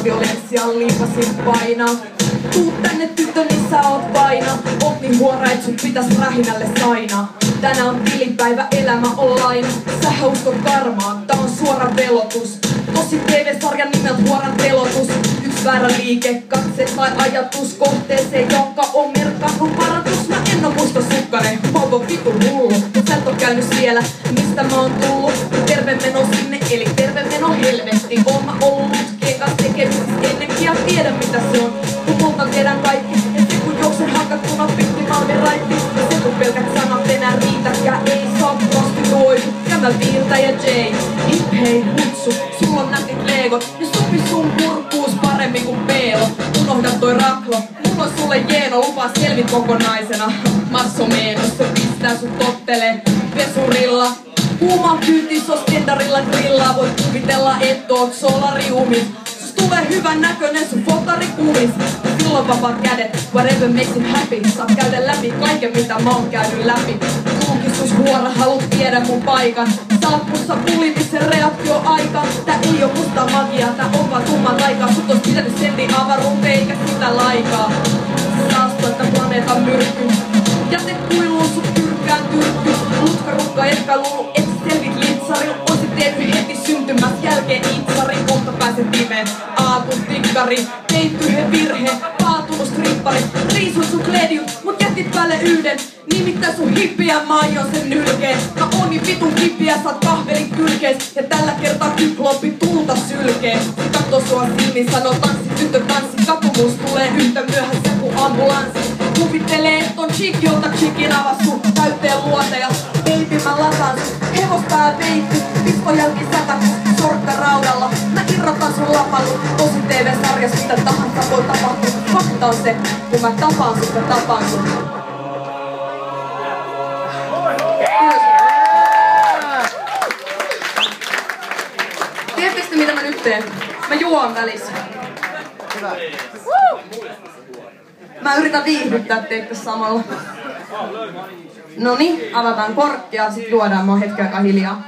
violencia liipasin painaa. Tuu tänne tyttö, niin sä oot paina. Oot niin huora, et sun pitäis rähinälle sainaa. Tänään on tilipäivä, elämä on laina. Sähän uskot karmaan, tää on suora velotus. Tosi TV-sarjan nimeltä huoran telotus. Yks väärä liike, katse tai ajatus kohteeseen, jonka on merkannut varoitus. Mä en oo mustasukkainen, mä oon vitun hullu. Sä et oo käynyt siellä, mistä mä oon tullut. Terve meno sinne, eli terve meno helvetti. Oon mä ollut lutkien kanssa tekemisissä ennenkin ja tiedä mitä se on. Kun multa tiedän kaikki, et se kun juoksen hakattuna pitki Malmin raitti. Ja se kun pelkät sanat enää riitäkään, ei saa prostituoidu. Ja mä Virta ja Jay, hip hei hutsu, sulla on nätit legot. Ja sopi sun kurkkuus paremmin kuin peelo. Unohda toi raklo, mulla on sulle jeeno, lupaa selvit kokonaisena. Massomeenossa pistää sut tottelee pesurilla. Kuuma kyyti, sos tendarilla grillaa. Voit kuvitella, et oot solariumis. Sus tulee hyvän näköinen sun fotari kuvis. Silloin vapaat kädet, whatever makes him happy. Saat käydä läpi kaiken mitä mä oon käynyt läpi. Julkistushuora, haluut tiedä mun paikan. Sä oot musta poliittisen reaktioaika. Tää ei oo musta magiaa, tää on vaan tumman aikaa. Sut ois pitänyt sentin avaruuteen eikä sitä laikaa. Sä saastu, että planeetan myrkky. Jätekuiluun sut tyrkkään tyrkky. Lutkarukka etkä luulu, et selvit litsarilla. Oisit tehnyt heti syntymäs jälkeen itsari. Kohta pääset nimeen, aatun tikkari. Teit yhden virhe, paatunut strippari. Riisuin sun kledjut, mut jätit päälle yhden. Nimittäin sun hippiä, mä aion sen nylkeen. Mä oon niin vitun hippiä, saat kahvelin kylkees. Ja tällä kertaa kykloppi tulta sylkee. Se kattoo sua silmin, sanoo tanssi, tyttö tanssi. Katumuus tulee yhtä myöhässä kuin ambulanssi. Kuvittelee, et on chick, jolta chickin avassu. Täyteen luoteja, baby mä lataan sut. Hevospää veitty, pispojälki sätäks, sorkka raudalla. Mä irrotan sun lapallu, tosi TV-sarjas mitä tahansa voi tapahtua. Fakta on se, kun mä tapaan sut, mä tapaan sut. Tiedättekö mitä mä nyt teen? Mä juon välissä. Mä yritän viihdyttää teitä samalla. Noniin, avataan korkkia, sit juodaan, mä oon hetken aikaa hiljaa.